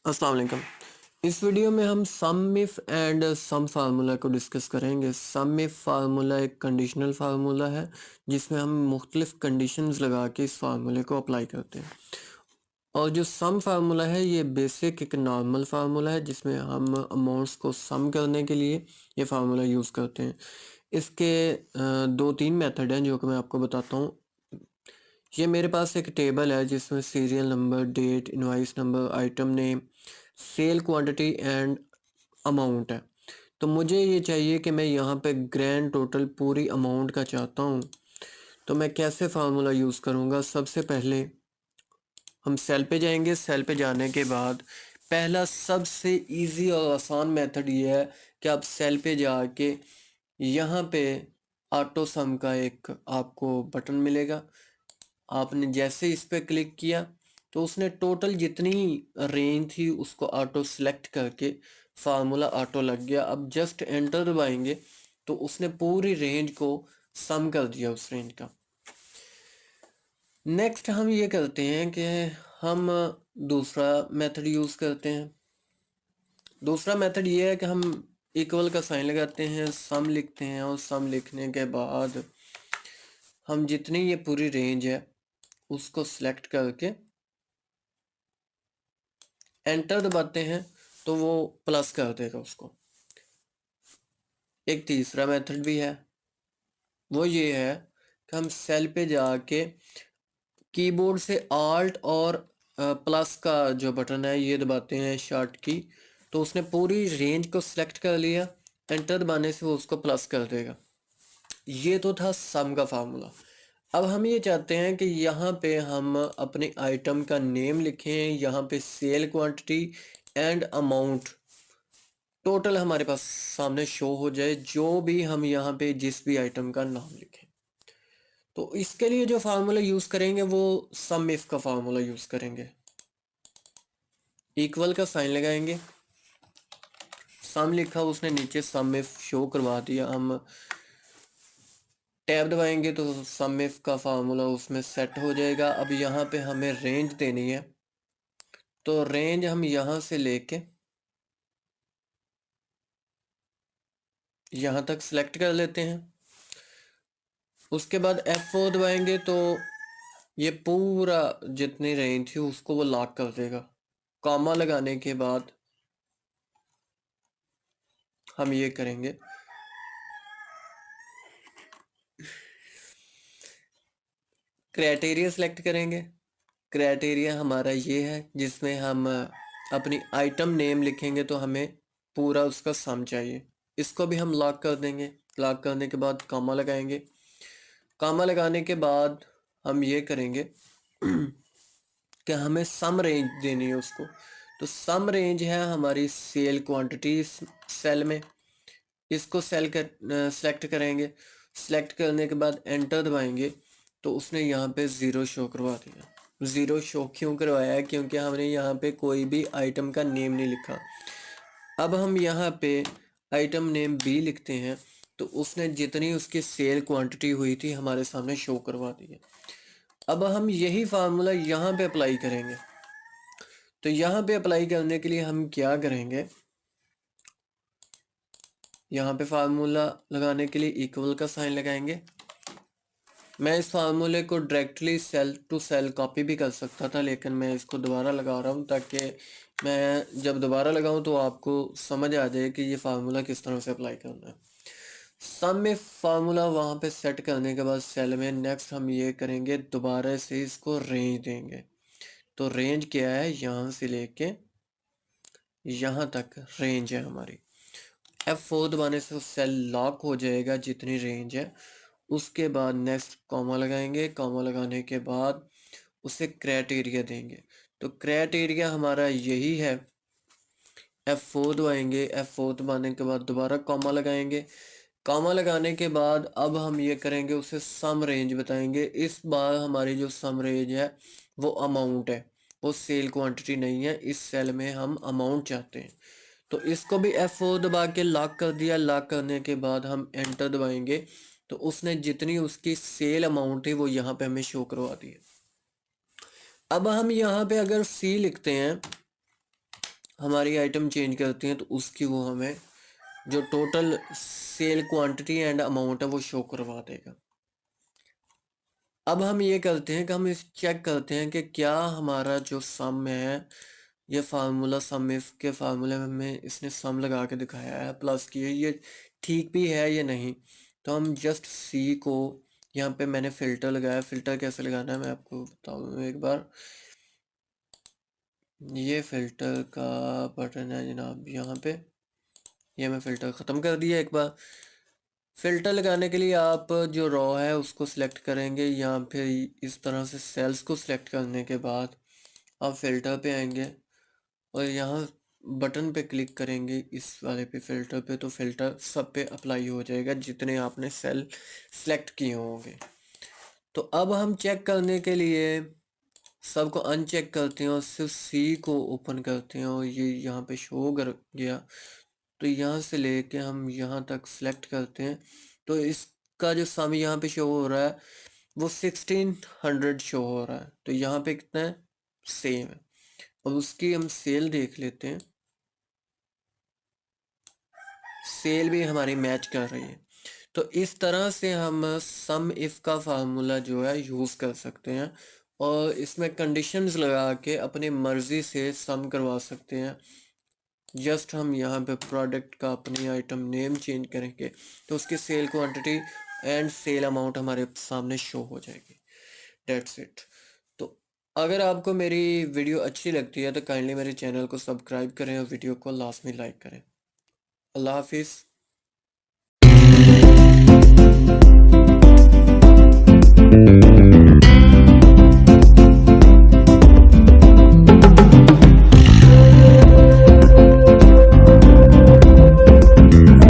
अस्सलाम वालेकुम। इस वीडियो में हम सम इफ़ एंड सम फार्मूला को डिस्कस करेंगे। सम इफ़ फार्मूला एक कंडीशनल फार्मूला है जिसमें हम मुख्तलिफ कंडीशंस लगा के इस फार्मूले को अप्लाई करते हैं। और जो सम फार्मूला है ये बेसिक एक नॉर्मल फार्मूला है जिसमें हम अमाउंट्स को सम करने के लिए ये फार्मूला यूज़ करते हैं। इसके दो तीन मेथड हैं जो कि मैं आपको बताता हूँ। ये मेरे पास एक टेबल है जिसमें serial number, date, invoice number, item name, sale quantity and amount है। तो मुझे ये चाहिए कि मैं यहाँ पे ग्रैंड टोटल पूरी अमाउंट का चाहता हूँ। तो मैं कैसे फार्मूला यूज़ करूँगा? सबसे पहले हम सेल पे जाएंगे। सेल पे जाने के बाद पहला सबसे इजी और आसान मेथड ये है कि आप सेल पे जाके यहाँ पे ऑटो सम का एक आपको बटन मिलेगा। आपने जैसे इस पे क्लिक किया तो उसने टोटल जितनी रेंज थी उसको ऑटो सेलेक्ट करके फार्मूला ऑटो लग गया। अब जस्ट एंटर दबाएंगे तो उसने पूरी रेंज को सम कर दिया उस रेंज का। नेक्स्ट हम ये करते हैं कि हम दूसरा मेथड यूज़ करते हैं। दूसरा मेथड ये है कि हम इक्वल का साइन लगाते हैं, सम लिखते हैं और सम लिखने के बाद हम जितनी ये पूरी रेंज है उसको सिलेक्ट करके एंटर दबाते हैं तो वो प्लस कर देगा उसको। एक तीसरा मेथड भी है, वो ये है कि हम सेल पे जाके कीबोर्ड से आल्ट और प्लस का जो बटन है ये दबाते हैं, शॉर्ट की, तो उसने पूरी रेंज को सिलेक्ट कर लिया। एंटर दबाने से वो उसको प्लस कर देगा। ये तो था सम का फार्मूला। अब हम ये चाहते हैं कि यहाँ पे हम अपने आइटम का नेम लिखें, यहाँ पे sale quantity and amount total हमारे पास सामने शो हो जाए, जो भी हम यहाँ पे जिस भी आइटम का नाम लिखें। तो इसके लिए जो फार्मूला यूज़ करेंगे वो सम इफ का फार्मूला यूज़ करेंगे। इक्वल का साइन लगाएंगे, सम लिखा उसने नीचे सम इफ शो करवा दिया। हम टैब दबाएंगे तो सम इफ का फार्मूला उसमें सेट हो जाएगा। अब यहाँ पे हमें रेंज देनी है, तो रेंज हम यहाँ से लेके यहाँ तक सिलेक्ट कर लेते हैं। उसके बाद F4 दबाएंगे तो ये पूरा जितनी रेंज थी उसको वो लॉक कर देगा। कॉमा लगाने के बाद हम ये करेंगे, क्राइटेरिया सेलेक्ट करेंगे। क्राइटेरिया हमारा ये है जिसमें हम अपनी आइटम नेम लिखेंगे तो हमें पूरा उसका सम चाहिए। इसको भी हम लॉक कर देंगे। लॉक करने के बाद कॉमा लगाएंगे। कॉमा लगाने के बाद हम ये करेंगे कि हमें सम रेंज देनी है उसको। तो सम रेंज है हमारी सेल क्वांटिटी सेल में। इसको सेल कर सेलेक्ट करेंगे। सेलेक्ट करने के बाद एंटर दबाएंगे तो उसने यहाँ पे ज़ीरो शो करवा दिया। ज़ीरो शो क्यों करवाया है? क्योंकि हमने यहाँ पे कोई भी आइटम का नेम नहीं लिखा। अब हम यहाँ पे आइटम नेम बी लिखते हैं तो उसने जितनी उसकी सेल क्वांटिटी हुई थी हमारे सामने शो करवा दी है। अब हम यही फार्मूला यहाँ पे अप्लाई करेंगे। तो यहाँ पे अप्लाई करने के लिए हम क्या करेंगे, यहाँ पे फार्मूला लगाने के लिए इक्वल का साइन लगाएंगे। मैं इस फार्मूले को directly cell to cell copy भी कर सकता था, लेकिन मैं इसको दोबारा लगा रहा हूँ ताकि मैं जब दोबारा लगाऊँ तो आपको समझ आ जाए कि ये फार्मूला किस तरह से अप्लाई करना है। सम में फार्मूला वहाँ पे सेट करने के बाद सेल में नेक्स्ट हम ये करेंगे, दोबारा से इसको रेंज देंगे। तो रेंज क्या है, यहाँ से लेके यहाँ तक रेंज है हमारी। F4 दबाने से सेल लॉक हो जाएगा जितनी रेंज है। उसके बाद नेक्स्ट कॉमा लगाएंगे। कॉमा लगाने के बाद उसे क्राइटेरिया देंगे। तो क्राइटेरिया हमारा यही है। F4 दबाएंगे। F4 दबाने के बाद दोबारा कॉमा लगाएंगे। कॉमा लगाने के बाद अब हम ये करेंगे, उसे सम रेंज बताएंगे। इस बार हमारी जो सम रेंज है वो अमाउंट है, वो सेल क्वांटिटी नहीं है। इस सेल में हम अमाउंट चाहते हैं। तो इसको भी F4 दबा के लॉक कर दिया। लॉक करने के बाद हम एंटर दबाएंगे तो उसने जितनी उसकी सेल अमाउंट है वो यहाँ पे हमें शो करवा दी है। अब हम यहाँ पे अगर C लिखते हैं हमारी आइटम चेंज करते हैं तो उसकी वो हमें जो total sale quantity and amount है वो शो करवा देगा। अब हम ये करते हैं कि हम इस चेक करते हैं कि क्या हमारा जो सम है, ये फार्मूला सम इफ के फार्मूले में हमें इसने सम लगा के दिखाया है प्लस की है, ये ठीक भी है या नहीं। तो हम जस्ट सी को यहाँ पे मैंने फ़िल्टर लगाया। फ़िल्टर कैसे लगाना है मैं आपको बताऊँ एक बार। ये फ़िल्टर का बटन है जनाब यहाँ पे, ये मैं फ़िल्टर ख़त्म कर दिया। एक बार फ़िल्टर लगाने के लिए आप जो रॉ है उसको सिलेक्ट करेंगे, या फिर इस तरह से सेल्स को सिलेक्ट करने के बाद आप फ़िल्टर पे आएंगे और यहाँ बटन पे क्लिक करेंगे इस वाले पे फ़िल्टर पे, तो फ़िल्टर सब पे अप्लाई हो जाएगा जितने आपने सेल सेलेक्ट किए होंगे। तो अब हम चेक करने के लिए सबको अनचेक करते हैं और सिर्फ सी को ओपन करते हैं और ये यहाँ पे शो कर गया। तो यहाँ से लेके हम यहाँ तक सिलेक्ट करते हैं तो इसका जो सम यहाँ पे शो हो रहा है वो 1600 शो हो रहा है। तो यहाँ पे कितना है, सेम है। अब उसकी हम सेल देख लेते हैं, सेल भी हमारी मैच कर रही है। तो इस तरह से हम सम इफ़ का फार्मूला जो है यूज़ कर सकते हैं और इसमें कंडीशंस लगा के अपनी मर्ज़ी से सम करवा सकते हैं। जस्ट हम यहाँ पे प्रोडक्ट का अपनी आइटम नेम चेंज करेंगे तो उसकी sale quantity and sale amount हमारे सामने शो हो जाएगी। That's it. तो अगर आपको मेरी वीडियो अच्छी लगती है तो काइंडली मेरे चैनल को सब्सक्राइब करें और वीडियो को लास्ट में लाइक करें। अल्लाह हाफिज़।